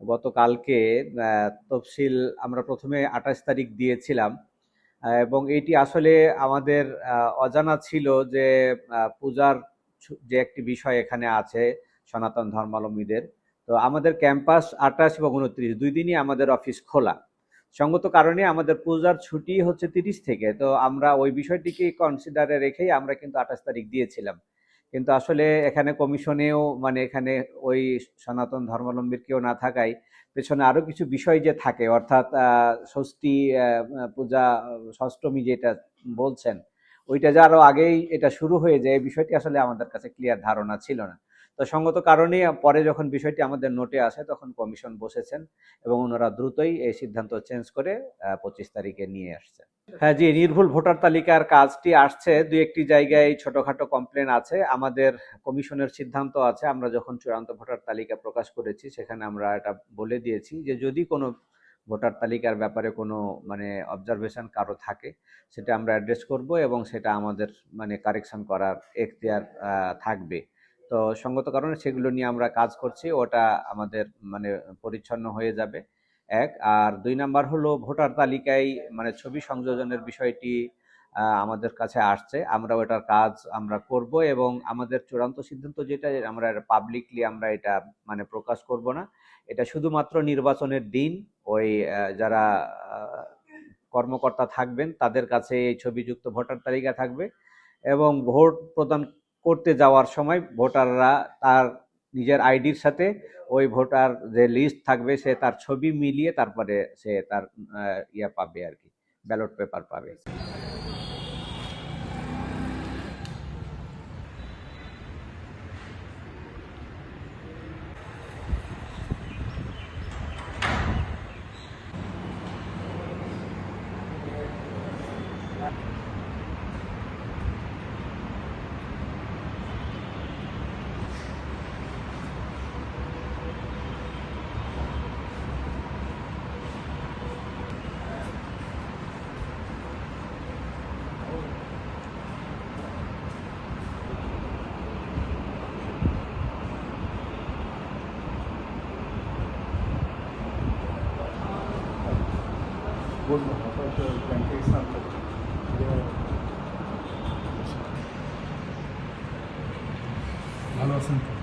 গতকালকে তফসিল আমরা প্রথমে 28 তারিখ দিয়েছিলাম, এবং এটি আসলে আমাদের অজানা ছিল যে পূজার যে একটি বিষয় এখানে আছে সনাতন ধর্মাবলম্বীদের। তো আমাদের ক্যাম্পাস 28 এবং 29 দুই দিনই আমাদের অফিস খোলা। সঙ্গত কারণে আমাদের পূজার ছুটি হচ্ছে 30 থেকে, তো আমরা ওই বিষয়টিকে কনসিডারে রেখেই আমরা কিন্তু 28 তারিখ দিয়েছিলাম। কিন্তু আসলে এখানে কমিশনেও মানে এখানে ওই সনাতন ধর্মাবলম্বীর কেউ না থাকায় পেছনে আরো কিছু বিষয় যে থাকে, অর্থাৎ ষষ্ঠী পূজা, ষষ্ঠমী যেটা বলছেন, ওইটা যে আরো আগেই এটা শুরু হয়ে যায়, এই বিষয়টি আসলে আমাদের কাছে ক্লিয়ার ধারণা ছিল না। তো সঙ্গত কারণে পরে যখন বিষয়টি আমাদের নোটে আসে তখন কমিশন বসেছেন এবং ওনারা দ্রুতই এই সিদ্ধান্ত চেঞ্জ করে 25 তারিখে নিয়ে আসছে। হ্যাঁ জি, নির্ভুল ভোটার তালিকার কাজটি আসছে, দুই একটি জায়গায় ছোটখাটো কমপ্লেন আছে। আমাদের কমিশনের সিদ্ধান্ত আছে, আমরা যখন চূড়ান্ত ভোটার তালিকা প্রকাশ করেছি সেখানে আমরা এটা বলে দিয়েছি যে যদি কোনো ভোটার তালিকার ব্যাপারে কোনো মানে অবজারভেশন কারো থাকে সেটা আমরা অ্যাড্রেস করব এবং সেটা আমাদের মানে কারেকশন করার এখতিয়ার থাকবে। তো সঙ্গত কারণে সেগুলো নিয়ে আমরা কাজ করছি, ওটা আমাদের মানে পরিচ্ছন্ন হয়ে যাবে এক। আর দুই নাম্বার হলো ভোটার তালিকায় মানে ছবি সংযোজনের বিষয়টি আমাদের কাছে আসছে, আমরা ওটার কাজ আমরা করব এবং আমাদের চূড়ান্ত সিদ্ধান্ত যেটা আমরা পাবলিকলি আমরা এটা মানে প্রকাশ করব না। এটা শুধুমাত্র নির্বাচনের দিন ওই যারা কর্মকর্তা থাকবেন তাদের কাছে এই ছবিযুক্ত ভোটার তালিকা থাকবে এবং ভোট প্রদান করতে যাওয়ার সময় ভোটাররা তার নিজের আইডির সাথে ওই ভোটার যে লিস্ট থাকবে সে তার ছবি মিলিয়ে তারপরে সে তার ইয়া পাবে আর কি, ব্যালট পেপার পাবে। ভালো আছেন?